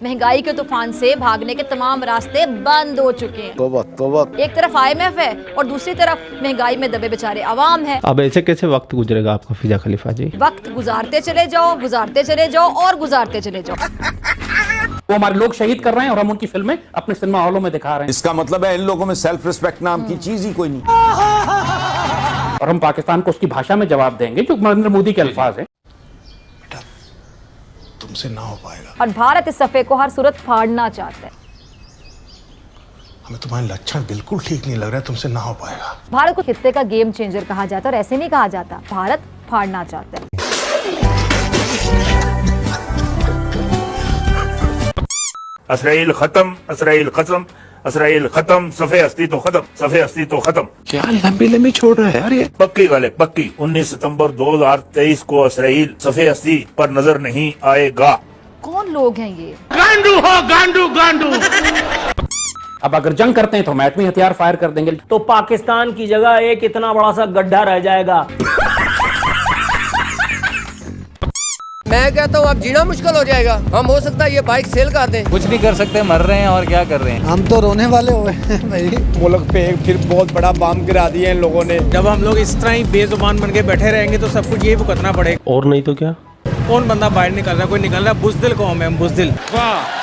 महंगाई के तूफान से भागने के तमाम रास्ते बंद हो चुके हैं। तौबा तौबा। एक तरफ IMF है और दूसरी तरफ महंगाई में दबे बेचारे अवाम है। अब ऐसे कैसे वक्त गुजरेगा आपका फिजा खलीफा जी? वक्त गुजारते चले जाओ, गुजारते चले जाओ और गुजारते चले जाओ। वो हमारे लोग शहीद कर रहे हैं और हम उनकी फिल्में अपने सिनेमा हॉलों में दिखा रहे हैं। इसका मतलब है इन लोगों में सेल्फ रिस्पेक्ट नाम की चीज ही कोई नहीं। और हम पाकिस्तान को उसकी भाषा में जवाब देंगे जो नरेंद्र मोदी के अल्फाज हैं। तुमसे ना हो पाएगा। और भारत इस सफे को हर सूरत फाड़ना चाहता है। हमें तुम्हारे लक्षण बिल्कुल ठीक नहीं लग रहा है, तुमसे ना हो पाएगा। भारत को खित्ते का गेम चेंजर कहा जाता है और ऐसे नहीं कहा जाता, भारत फाड़ना चाहता है। इसराइल खत्म, इसराइल खत्म, इसराइल खत्म, सफे हस्ती तो खत्म, सफे हस्ती तो खत्म। क्या लंबी लंबी छोड़ रहा है यार ये? पक्की वाले पक्की 19 सितंबर 2023 को इसराइल सफे हस्ती पर नजर नहीं आएगा। कौन लोग हैं ये? गांडू हो गांडू गांडू। अब अगर जंग करते हैं तो हम एटमी हथियार फायर कर देंगे तो पाकिस्तान की जगह एक इतना बड़ा सा गड्ढा रह जाएगा। मैं कहता हूँ अब जीना मुश्किल हो जाएगा। हम हो सकता है ये बाइक सेल कर दें। कुछ नहीं कर सकते, मर रहे हैं और क्या कर रहे हैं। हम तो रोने वाले हुए हैं भाई। मुल्क पे फिर बहुत बड़ा बम गिरा दिया इन लोगों ने। जब हम लोग इस तरह ही बेजुबान बन के बैठे रहेंगे तो सब कुछ यही भुगतना पड़ेगा। और नहीं तो क्या? कौन बंदा बाहर निकल रहा है? कोई निकल रहा है? बुज़दिल कौम है हम, बुज़दिल। वाह,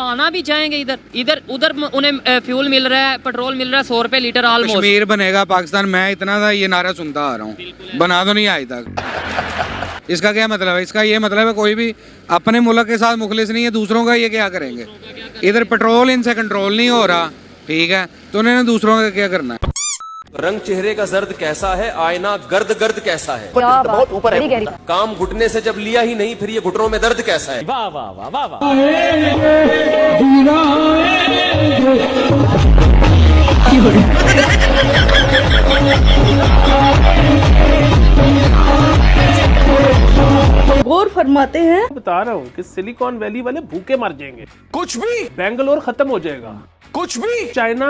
आना भी चाहेंगे इधर इधर उधर उन्हें फ्यूल मिल रहा है, पेट्रोल मिल रहा है 100 रुपए लीटर ऑलमोस्ट। कश्मीर बनेगा पाकिस्तान, मैं इतना था ये नारा सुनता आ रहा हूँ, बना तो नहीं आज तक। इसका क्या मतलब है? इसका ये मतलब है कोई भी अपने मुल्क के साथ मुखलिस नहीं है, दूसरों का ये क्या करेंगे? इधर पेट्रोल इनसे कंट्रोल नहीं हो रहा, ठीक है, तो उन्होंने दूसरों का क्या करना है? रंग चेहरे का जर्द कैसा है, आईना गर्द गर्द कैसा है। बहुत ऊपर है। काम घुटने से जब लिया ही नहीं फिर ये घुटनों में दर्द कैसा है। वाह वाह वाह वाह वाह। गौर फरमाते हैं, बता रहा हूँ कि सिलिकॉन वैली वाले भूखे मर जाएंगे। कुछ भी। बेंगलोर खत्म हो जाएगा। कुछ भी। चाइना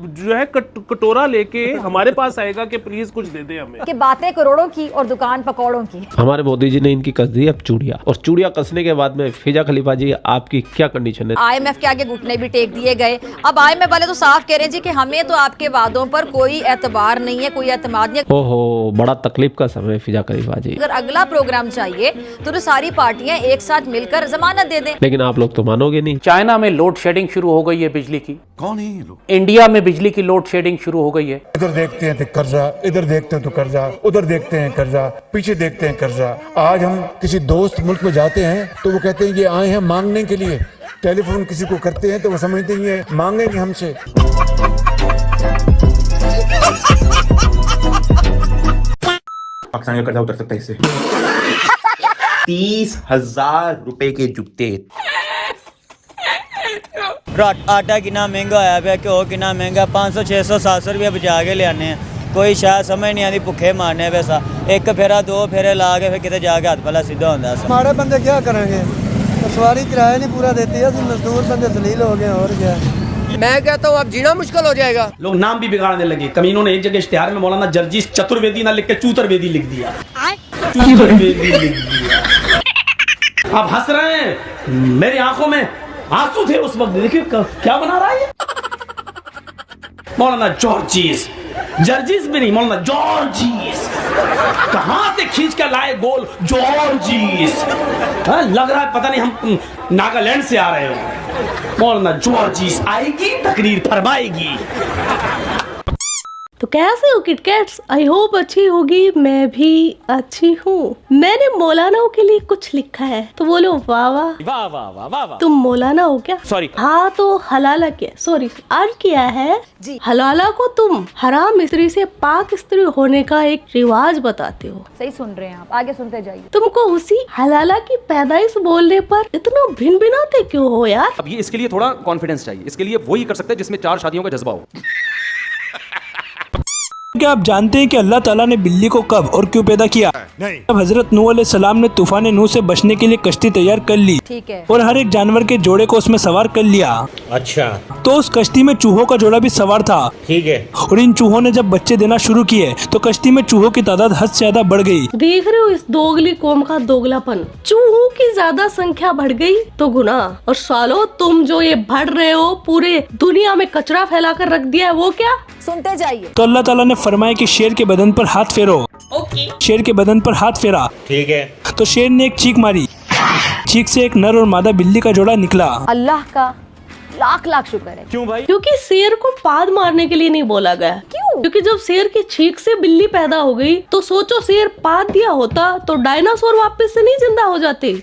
जो है कटोरा लेके हमारे पास आएगा कि प्लीज कुछ दे दे हमें। कि बातें करोड़ों की और दुकान पकौड़ों की। हमारे मोदी जी ने इनकी कस दी अब चूड़िया, और चूड़िया कसने के बाद में फिजा खलीफा जी आपकी क्या कंडीशन है? IMF के आगे घुटने भी टेक दिए गए। अब IMF वाले तो साफ कह रहे हैं जी कि हमें तो आपके वादों पर कोई एतबार नहीं है, कोई एतमाद नहीं है। ओहो, बड़ा तकलीफ का समय फिजा खलीफा जी। अगर अगला प्रोग्राम चाहिए तो सारी पार्टियां एक साथ मिलकर जमानत दे दें। लेकिन आप लोग तो मानोगे नहीं। चाइना में लोड शेडिंग शुरू हो गई है बिजली की। कौन है ये लोग? इंडिया में बिजली की लोड शेडिंग शुरू हो गई है। इधर देखते हैं तो कर्जा, इधर देखते हैं तो कर्जा, उधर देखते हैं कर्जा, पीछे देखते हैं कर्जा। आज हम किसी दोस्त मुल्क में जाते हैं तो वो कहते हैं ये आए हैं मांगने के लिए। टेलीफोन किसी को करते हैं तो वो समझते हैं ये मांगेंगे हमसे। पाकिस्तान का कर्जा उतर सकता है इससे। 30,000 रुपए के जूते। आटा कितना महंगा होया पे, घ्यो कितना महंगा, 500 600 700 रुपया बचा के ले आने हैं। कोई शायद समझ नहीं आती, भुखे मारने पैसा। एक फेरा दो फेरे ला के फिर किते जाके हाथ पला सीधा होता। हमारे बंदे क्या करेंगे? सवारी किराया नहीं पूरा देती है, मजदूर बंदे जलील हो गए। और क्या? मैं कहता हूँ अब जीना मुश्किल हो जाएगा। लोग नाम भी बिगाड़ने लगे। कमीनों ने एक जगह इश्तिहार में मौलाना जर्जीस चतुर्वेदी ना लिख के चूतरवेदी लिख दिया। चूतरवेदी लिख दिया। आप हंस रहे हैं, मेरी आंखों में आंसू थे उस वक्त। देखिए क्या बना रहा है मौलाना जॉर्जिस। जर्जिस भी नहीं, मौलाना जॉर्जिस। कहां से खींच कर लाए गोल जॉर्जिस? लग रहा है पता नहीं हम नागालैंड से आ रहे हो। मौलाना जॉर्जिस आएगी, तकरीर फरमाएगी। तो कैसे हो किटकैट्स? आई होप अच्छी होगी। मैं भी अच्छी हूँ। मैंने मौलानाओं के लिए कुछ लिखा है, तो बोलो वाह वाह वाह वाह वाह वाह वाह। तुम मौलाना हो क्या? सॉरी। हाँ तो हलाला क्या, सॉरी अर्ज किया है जी। हलाला को तुम हराम स्त्री से पाक स्त्री होने का एक रिवाज बताते हो। सही सुन रहे हैं आप, आगे सुनते जाइए। तुमको उसी हलाला की पैदाइश बोलने पर इतना भिन भिनाते क्यों हो यार? अब ये इसके लिए थोड़ा कॉन्फिडेंस चाहिए। इसके लिए वो ही कर सकते हैं जिसमें 4 शादियों का जज्बा हो। क्या आप जानते हैं कि अल्लाह ताला ने बिल्ली को कब और क्यों पैदा किया? जब हजरत नूह अलैहिस्सलाम ने तूफान नूह से बचने के लिए कश्ती तैयार कर ली, ठीक है, और हर एक जानवर के जोड़े को उसमें सवार कर लिया। अच्छा, तो उस कश्ती में चूहों का जोड़ा भी सवार था। ठीक है। और इन चूहों ने जब बच्चे देना शुरू किए तो कश्ती में चूहों की तादाद हद से ज्यादा बढ़ गई। देख रहे हो इस दोगली कौम का दोगलापन। चूहों की ज्यादा संख्या बढ़ गई तो गुना, और सालो तुम जो ये बढ़ रहे हो पूरे दुनिया में कचरा फैला कर रख दिया है, वो क्या? सुनते जाइए। तो अल्लाह ताला ने फरमाया कि शेर के बदन पर हाथ फेरो। शेर के बदन पर हाथ फेरा, ठीक है। तो शेर ने एक चीख मारी, चीख से एक नर और मादा बिल्ली का जोड़ा निकला। अल्लाह का लाख लाख शुक्र है। क्यों भाई? क्योंकि शेर को पाद मारने के लिए नहीं बोला गया। क्यों? क्योंकि जब शेर की चीख से बिल्ली पैदा हो गई तो सोचो शेर पाद दिया होता तो डायनासोर वापस से नहीं जिंदा हो जाते।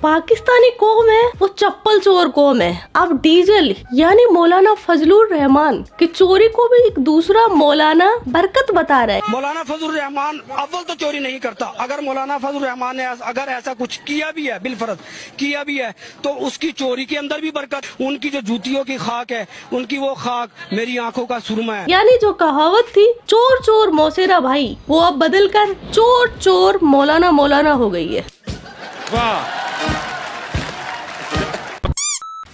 पाकिस्तानी कौम है वो चप्पल चोर कौम है। अब डीजल यानी मौलाना फजलुर रहमान की चोरी को भी एक दूसरा मौलाना बरकत बता रहा है। मौलाना फजलुर रहमान अव्वल तो चोरी नहीं करता। अगर मौलाना फजलुर रहमान ने अगर ऐसा कुछ किया भी है, बिलफर्ज किया भी है, तो उसकी चोरी के अंदर भी बरकत। उनकी जो जूतियों की खाक है, उनकी वो खाक मेरी आंखों का सुरमा है। यानी जो कहावत थी चोर चोर मौसेरा भाई, वो अब बदल कर चोर चोर मौलाना मौलाना हो गई है।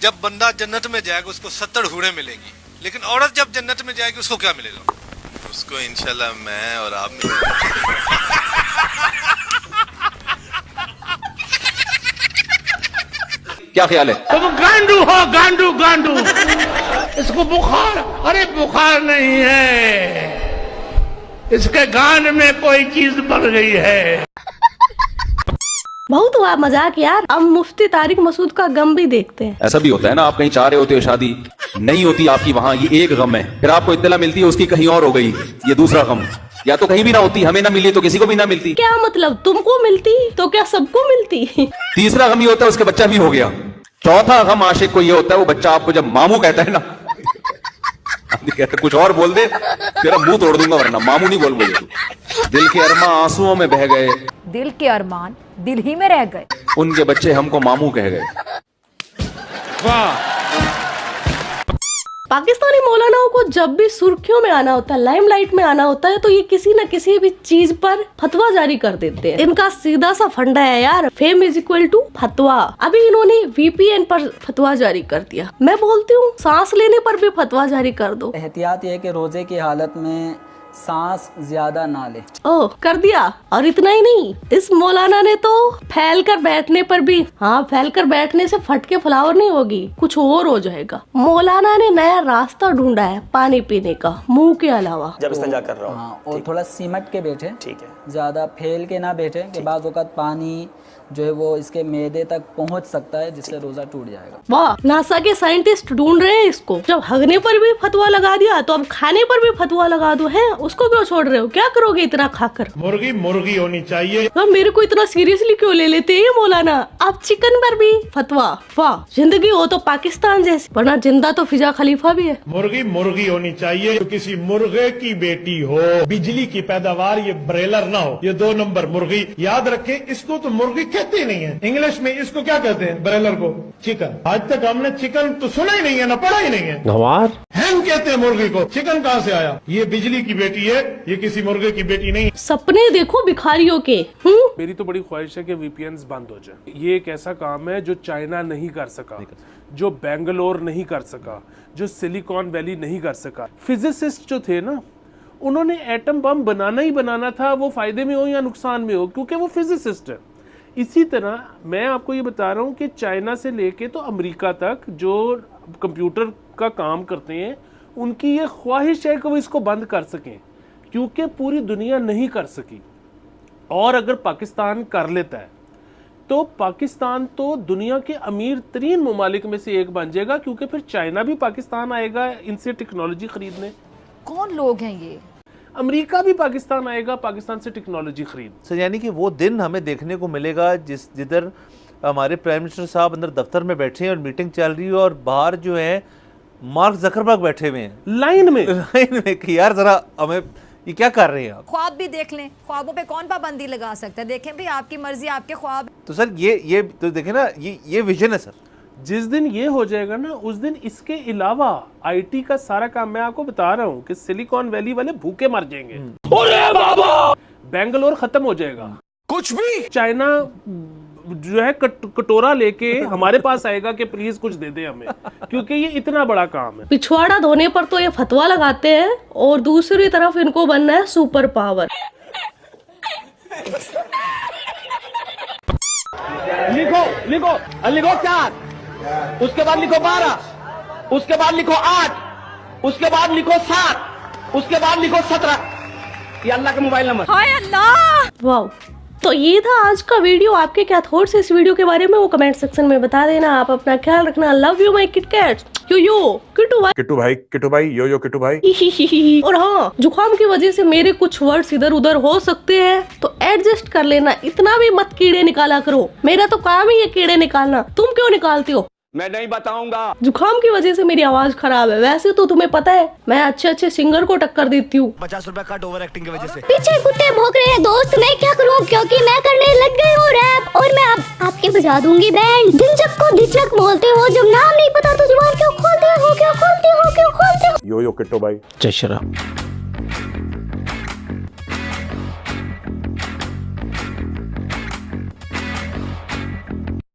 जब बंदा जन्नत में जाएगा उसको 70 हूरें मिलेगी, लेकिन औरत जब जन्नत में जाएगी उसको क्या मिलेगा? उसको इंशाल्लाह मैं और आप मिलेंगे। क्या ख्याल है? तुम गांडू हो, गांडू गांडू। इसको बुखार, अरे बुखार नहीं है, इसके गांड में कोई चीज बढ़ गई है। बहुत हुआ मजाक यार, अब मुफ्ती तारिक मसूद का गम भी देखते हैं। ऐसा भी होता है ना, आप कहीं चाह रहे होते हो शादी नहीं होती आपकी, वहाँ ये एक गम है, फिर आपको इत्तला मिलती है उसकी कहीं और हो गई, ये दूसरा गम। या तो कहीं भी ना होती, हमें ना मिली तो किसी को भी ना मिलती। क्या मतलब, तुमको मिलती तो क्या सबको मिलती? तीसरा गम ये होता है उसके बच्चा भी हो गया। चौथा गम आशिक को ये होता है वो बच्चा आपको जब मामू कहता है ना, कहते कुछ और बोल दे तेरा मुंह तोड़ दूंगा, वरना मामू नहीं बोल मुझे। दिल के अरमान आंसुओं में बह गए, दिल के अरमान दिल ही में रह गए, उनके बच्चे हमको मामू कह गए। पाकिस्तानी मौलानाओं को जब भी सुर्खियों में आना होता है, लाइमलाइट में आना होता है, तो ये किसी न किसी भी चीज पर फतवा जारी कर देते हैं। इनका सीधा सा फंडा है यार, फेम इज इक्वल टू फतवा। अभी इन्होंने VPN पर फतवा जारी कर दिया। मैं बोलती हूँ सांस लेने पर भी फतवा जारी कर दो। एहतियात ये कि रोजे की हालत में सांस ज्यादा ना ले। ओह, कर दिया। और इतना ही नहीं, इस मौलाना ने तो फैल कर बैठने पर भी, हाँ फैल कर बैठने से फटके फ्लावर नहीं होगी, कुछ और हो जाएगा। मौलाना ने नया रास्ता ढूंढा है पानी पीने का, मुंह के अलावा। जब इस्तेंजा कर रहा हूं। हाँ, और थोड़ा सिमट के बैठे, ठीक है, ज्यादा फैल के ना बैठे कि बाज़ औक़ात पानी जो है वो इसके मैदे तक पहुंच सकता है, जिससे रोजा टूट जाएगा। वाह, नासा के साइंटिस्ट ढूंढ रहे हैं इसको। जब हगने पर भी फतवा लगा दिया तो अब खाने पर भी फतवा लगा दो। है उसको क्यों छोड़ रहे हो? क्या करोगे इतना खाकर? मुर्गी मुर्गी होनी चाहिए। तो मेरे को इतना सीरियसली क्यों ले लेते हैं मौलाना? अब चिकन पर भी फतवा। वाह, जिंदगी हो तो पाकिस्तान जैसी, वरना जिंदा तो फिजा खलीफा भी है। मुर्गी मुर्गी होनी चाहिए, तो किसी मुर्गे की बेटी हो, बिजली की पैदावार, ये ब्रेलर ना हो, ये 2 नंबर मुर्गी। याद रखे, इसको तो मुर्गी कहते ही नहीं है। इंग्लिश में इसको क्या कहते हैं? ब्रेलर को चिकन। आज तक हमने चिकन तो सुना ही नहीं है, ना पढ़ा ही नहीं है। गंवार हैन कहते हैं मुर्गी को। चिकन कहाँ से आया? ये बिजली की बेटी है, ये किसी मुर्गे की बेटी नहीं। सपने देखो भिखारियों के। मेरी तो बड़ी ख्वाहिश है कि VPNs बंद हो जाए। ये एक ऐसा काम है जो चाइना नहीं कर सका, जो बेंगलोर नहीं कर सका, जो सिलिकॉन वैली नहीं कर सका। फिजिसिस्ट जो थे ना, उन्होंने एटम बम बनाना ही बनाना था, वो फायदे में हो या नुकसान में हो, क्योंकि वो फिजिसिस्ट है। इसी तरह मैं आपको ये बता रहा हूँ कि चाइना से लेके तो अमेरिका तक जो कंप्यूटर का काम करते हैं, उनकी ये ख्वाहिश है कि वो इसको बंद कर सकें, क्योंकि पूरी दुनिया नहीं कर सकी। और अगर पाकिस्तान कर लेता है तो पाकिस्तान तो दुनिया के अमीर तरीन ममालिक में से एक बन जाएगा, क्योंकि फिर चाइना भी पाकिस्तान आएगा इनसे टेक्नोलॉजी खरीदने। कौन लोग हैं ये? अमेरिका भी पाकिस्तान आएगा पाकिस्तान से टेक्नोलॉजी खरीद। सर यानी कि वो दिन हमें देखने को मिलेगा जिधर हमारे प्राइम मिनिस्टर साहब अंदर दफ्तर में बैठे हैं और मीटिंग चल रही है, और बाहर जो है मार्क जकरबर्ग बैठे हुए हैं लाइन में कि यार जरा हमें ये क्या कर रहे हैं आप? ख्वाब भी देख लें, ख्वाबों पे कौन पाबंदी लगा सकता है? देखें भाई, आपकी मर्जी, आपके ख्वाब। तो सर ये तो देखें ना, ये विजन है सर। जिस दिन ये हो जाएगा ना, उस दिन इसके अलावा आईटी का सारा काम, मैं आपको बता रहा हूँ कि सिलिकॉन वैली वाले भूखे मर जाएंगे। अरे बाबा, बेंगलोर खत्म हो जाएगा। कुछ भी चाइना जो है कटोरा लेके हमारे पास आएगा कि प्लीज कुछ दे दे हमें, क्योंकि ये इतना बड़ा काम है। पिछवाड़ा धोने पर तो ये फतवा लगाते हैं और दूसरी तरफ इनको बनना है सुपर पावर। लिखो लिखो लिखो 4, उसके बाद लिखो 12, उसके बाद लिखो 8, उसके बाद लिखो 7, उसके बाद लिखो 17। ये अल्लाह का मोबाइल नंबर। हाय अल्लाह। वाह, तो ये था आज का वीडियो। आपके क्या थॉट्स इस वीडियो के बारे में वो कमेंट सेक्शन में बता देना। आप अपना ख्याल रखना। Love you my KitKats. Yo Kittu भाई यो किट्टू भाई। और हाँ, जुकाम की वजह से मेरे कुछ वर्ड्स इधर उधर हो सकते हैं, तो एडजस्ट कर लेना। इतना भी मत कीड़े निकाला करो, मेरा तो काम ही है कीड़े निकालना। तुम क्यों निकालती हो? मैं नहीं बताऊंगा। जुकाम की वजह से मेरी आवाज खराब है। वैसे तो तुम्हें पता है मैं अच्छे सिंगर को टक्कर देती हूँ। 50 रुपए कट ओवर एक्टिंग की वजह से। पीछे कुत्ते भौंक रहे हैं दोस्त, मैं क्या करूँ, क्योंकि मैं करने लग गई हूँ रैप, और मैं अब आपके बजा दूंगी बैंड। दिलचक को दिचक बोलते हो, जब नाम नहीं पता तो जुबान क्यों खोलते हो, क्यों खोलते हो, क्यों खोलते हो। यो किट्टू भाई। जय श्री राम।